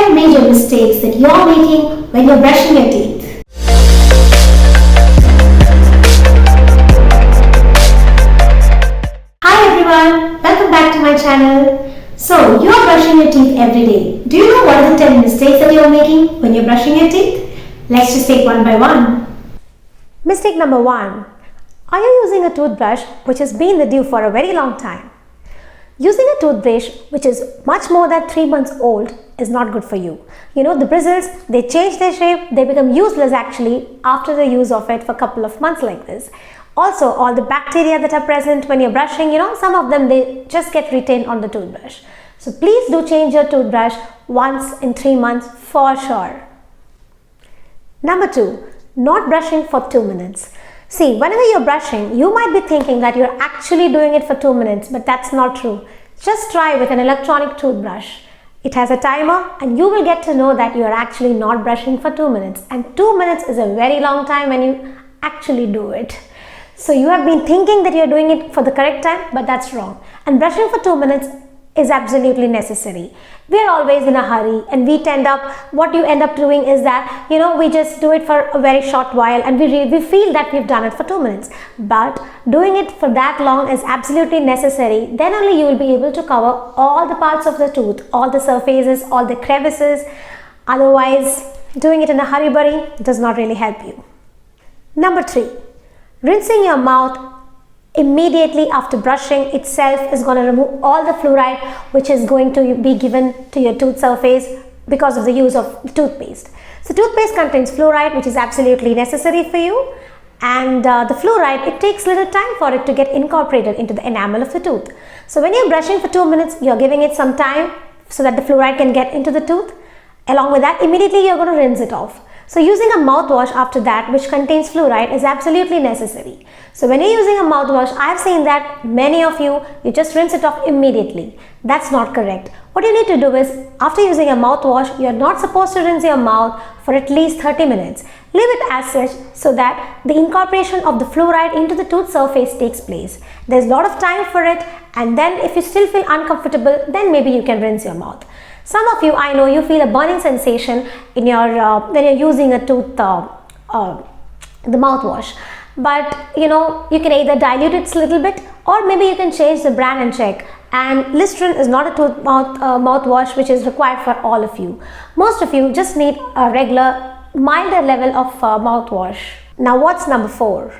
10 major mistakes that you're making when you're brushing your teeth. Hi everyone, welcome back to my channel. So, you're brushing your teeth every day. Do you know what are the 10 mistakes that you're making when you're brushing your teeth? Let's just take one by one. Mistake number 1. Are you using a toothbrush which has been with you for a very long time? Using a toothbrush which is much more than 3 months old is not good for you. You know, the bristles, they change their shape, they become useless actually after the use of it for a couple of months like this. Also, all the bacteria that are present when you're brushing, some of them, they just get retained on the toothbrush. So please do change your toothbrush once in 3 months for sure. Number 2, not brushing for 2 minutes. See, whenever you're brushing, you might be thinking that you're actually doing it for 2 minutes, but that's not true. Just try with an electronic toothbrush. It has a timer and you will get to know that you are actually not brushing for 2 minutes. And 2 minutes is a very long time when you actually do it. So you have been thinking that you're doing it for the correct time, but that's wrong. And brushing for 2 minutes is absolutely necessary. We're always in a hurry and what you end up doing is that, we just do it for a very short while and we feel that we've done it for 2 minutes. But doing it for that long is absolutely necessary. Then only you will be able to cover all the parts of the tooth, all the surfaces, all the crevices. Otherwise, doing it in a hurry-burry does not really help you. Number 3, rinsing your mouth immediately after brushing itself is going to remove all the fluoride which is going to be given to your tooth surface because of the use of toothpaste. So toothpaste contains fluoride which is absolutely necessary for you, and the fluoride, it takes little time for it to get incorporated into the enamel of the tooth. So when you're brushing for 2 minutes, you're giving it some time so that the fluoride can get into the tooth. Along with that, immediately you're going to rinse it off. So using a mouthwash after that which contains fluoride is absolutely necessary. So when you're using a mouthwash, I've seen that many of you just rinse it off immediately. That's not correct. What you need to do is, after using a mouthwash, you're not supposed to rinse your mouth for at least 30 minutes. Leave it as such so that the incorporation of the fluoride into the tooth surface takes place. There's a lot of time for it, and then if you still feel uncomfortable, then maybe you can rinse your mouth. Some of you, I know, you feel a burning sensation in your when you're using a tooth, the mouthwash. But you can either dilute it a little bit, or maybe you can change the brand and check. And Listerine is not a mouthwash which is required for all of you. Most of you just need a regular, milder level of mouthwash. Now what's number 4?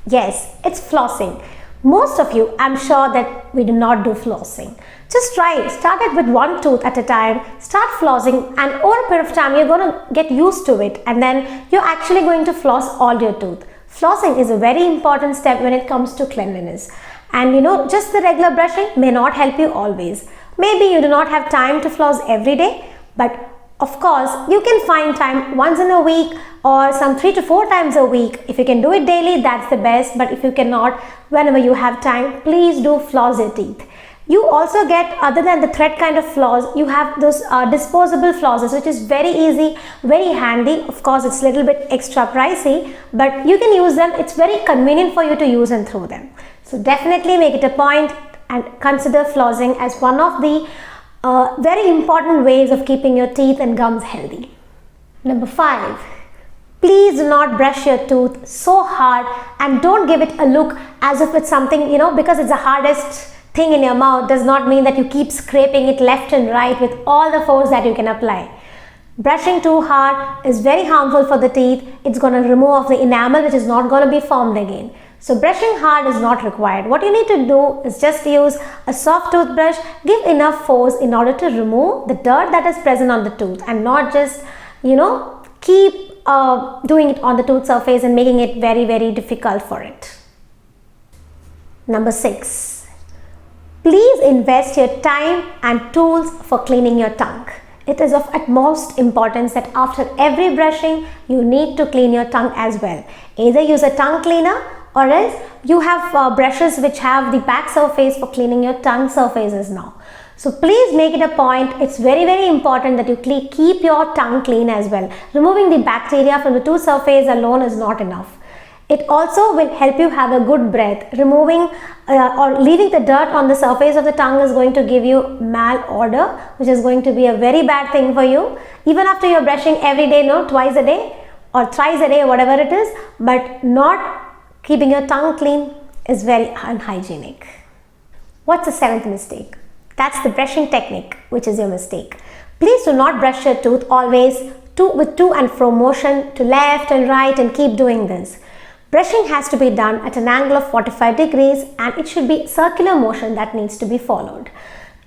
Yes, it's flossing. Most of you, I'm sure that we do not do flossing. Just try it. Start it with one tooth at a time. Start flossing, and over a period of time, you're going to get used to it, and then you're actually going to floss all your tooth. Flossing is a very important step when it comes to cleanliness. And just the regular brushing may not help you always. Maybe you do not have time to floss every day, but of course, you can find time once in a week or some 3 to 4 times a week. If you can do it daily, that's the best. But if you cannot, whenever you have time, please do floss your teeth. You also get, other than the thread kind of floss, you have those disposable flosses, which is very easy, very handy. Of course, it's a little bit extra pricey, but you can use them. It's very convenient for you to use and throw them. So definitely make it a point and consider flossing as one of the very important ways of keeping your teeth and gums healthy. Number 5, please do not brush your tooth so hard, and don't give it a look as if it's something, because it's the hardest thing in your mouth does not mean that you keep scraping it left and right with all the force that you can apply. Brushing too hard is very harmful for the teeth. It's going to remove off the enamel which is not going to be formed again. So brushing hard is not required. What you need to do is just use a soft toothbrush, give enough force in order to remove the dirt that is present on the tooth, and not just, keep doing it on the tooth surface and making it very, very difficult for it. Number 6. Please invest your time and tools for cleaning your tongue. It is of utmost importance that after every brushing, you need to clean your tongue as well. Either use a tongue cleaner, or else you have brushes which have the back surface for cleaning your tongue surfaces now. So please make it a point. It's very, very important that you keep your tongue clean as well. Removing the bacteria from the tooth surface alone is not enough. It also will help you have a good breath. Removing or leaving the dirt on the surface of the tongue is going to give you malodor, which is going to be a very bad thing for you. Even after you're brushing every day, no, twice a day or thrice a day, whatever it is, but not keeping your tongue clean is very unhygienic. What's the seventh mistake? That's the brushing technique, which is your mistake. Please do not brush your tooth always with to and fro motion to left and right and keep doing this. Brushing has to be done at an angle of 45 degrees and it should be circular motion that needs to be followed.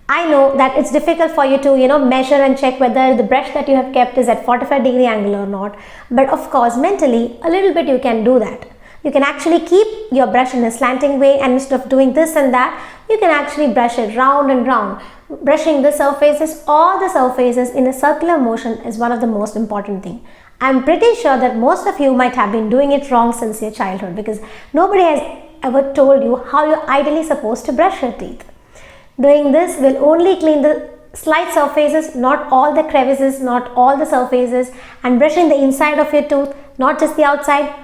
I know that it's difficult for you to measure and check whether the brush that you have kept is at 45-degree angle or not, but of course mentally a little bit you can do that. You can actually keep your brush in a slanting way, and instead of doing this and that, you can actually brush it round and round. Brushing the surfaces, all the surfaces in a circular motion is one of the most important things. I'm pretty sure that most of you might have been doing it wrong since your childhood, because nobody has ever told you how you're ideally supposed to brush your teeth. Doing this will only clean the slight surfaces, not all the crevices, not all the surfaces, and brushing the inside of your tooth, not just the outside.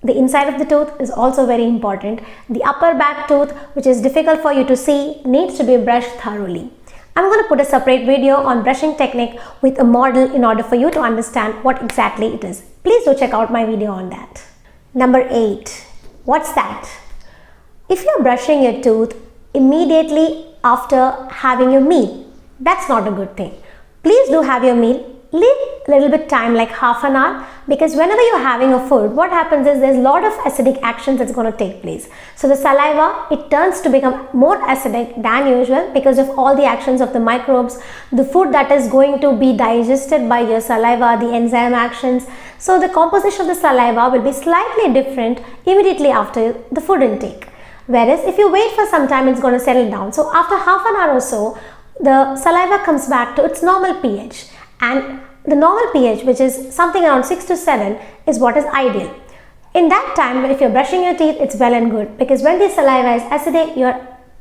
The inside of the tooth is also very important. The upper back tooth, which is difficult for you to see, needs to be brushed thoroughly. I'm going to put a separate video on brushing technique with a model in order for you to understand what exactly it is. Please do check out my video on that. Number 8. What's that? If you're brushing your tooth immediately after having your meal, that's not a good thing. Please do have your meal. Leave a little bit time, like half an hour, because whenever you're having a food, what happens is there's a lot of acidic actions that's going to take place. So the saliva, it turns to become more acidic than usual because of all the actions of the microbes, the food that is going to be digested by your saliva, the enzyme actions. So the composition of the saliva will be slightly different immediately after the food intake. Whereas if you wait for some time, it's going to settle down. So after half an hour or so, the saliva comes back to its normal pH. And the normal pH, which is something around 6 to 7, is what is ideal. In that time, if you're brushing your teeth, it's well and good, because when the saliva is acidic, you're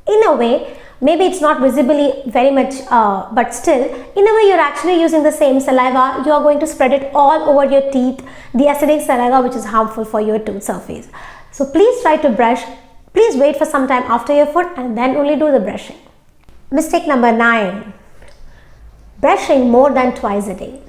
in a way, maybe it's not visibly very much, but still, in a way you're actually using the same saliva. You are going to spread it all over your teeth, the acidic saliva, which is harmful for your tooth surface. So please try to brush. Please wait for some time after your food and then only do the brushing. Mistake number 9. Brushing more than twice a day.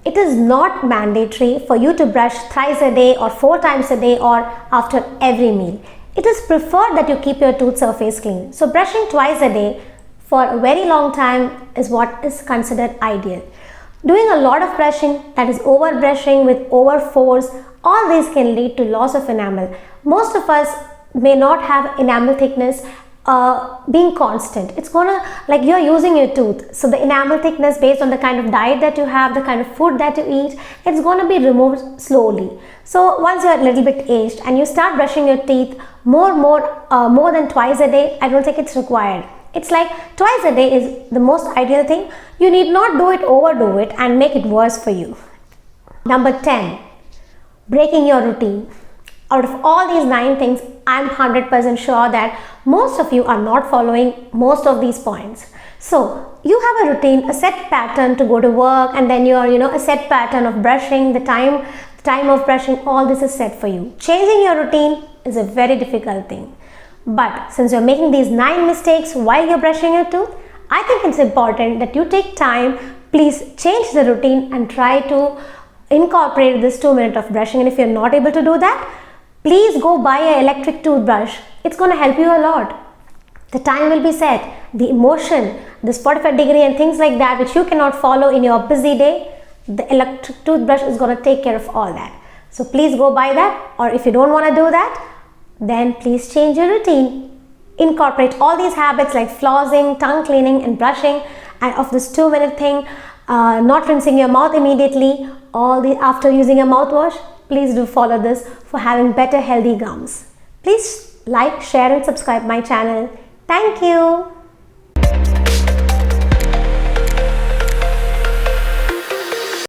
It is not mandatory for you to brush thrice a day or 4 times a day or after every meal. It is preferred that you keep your tooth surface clean. So brushing twice a day for a very long time is what is considered ideal. Doing a lot of brushing, that is over brushing with over force, all these can lead to loss of enamel. Most of us may not have enamel thickness being constant. It's gonna, like, you're using your tooth, so the enamel thickness based on the kind of diet that you have, the kind of food that you eat, it's gonna be removed slowly. So once you're a little bit aged and you start brushing your teeth more than twice a day, I don't think it's required. It's like twice a day is the most ideal thing. You need not overdo it and make it worse for you. Number 10, breaking your routine. Out of all these 9 things, I'm 100% sure that most of you are not following most of these points. So you have a routine, a set pattern to go to work, and then you're, a set pattern of brushing, the time of brushing, all this is set for you. Changing your routine is a very difficult thing. But since you're making these 9 mistakes while you're brushing your tooth, I think it's important that you take time. Please change the routine and try to incorporate this 2 minutes of brushing. And if you're not able to do that, please go buy an electric toothbrush. It's going to help you a lot. The time will be set, the motion, this 45-degree and things like that, which you cannot follow in your busy day, the electric toothbrush is going to take care of all that. So please go buy that, or if you don't want to do that, then please change your routine. Incorporate all these habits like flossing, tongue cleaning and brushing, and of this 2-minute thing, not rinsing your mouth immediately, after using a mouthwash. Please do follow this for having better healthy gums. Please like, share and subscribe my channel. Thank you.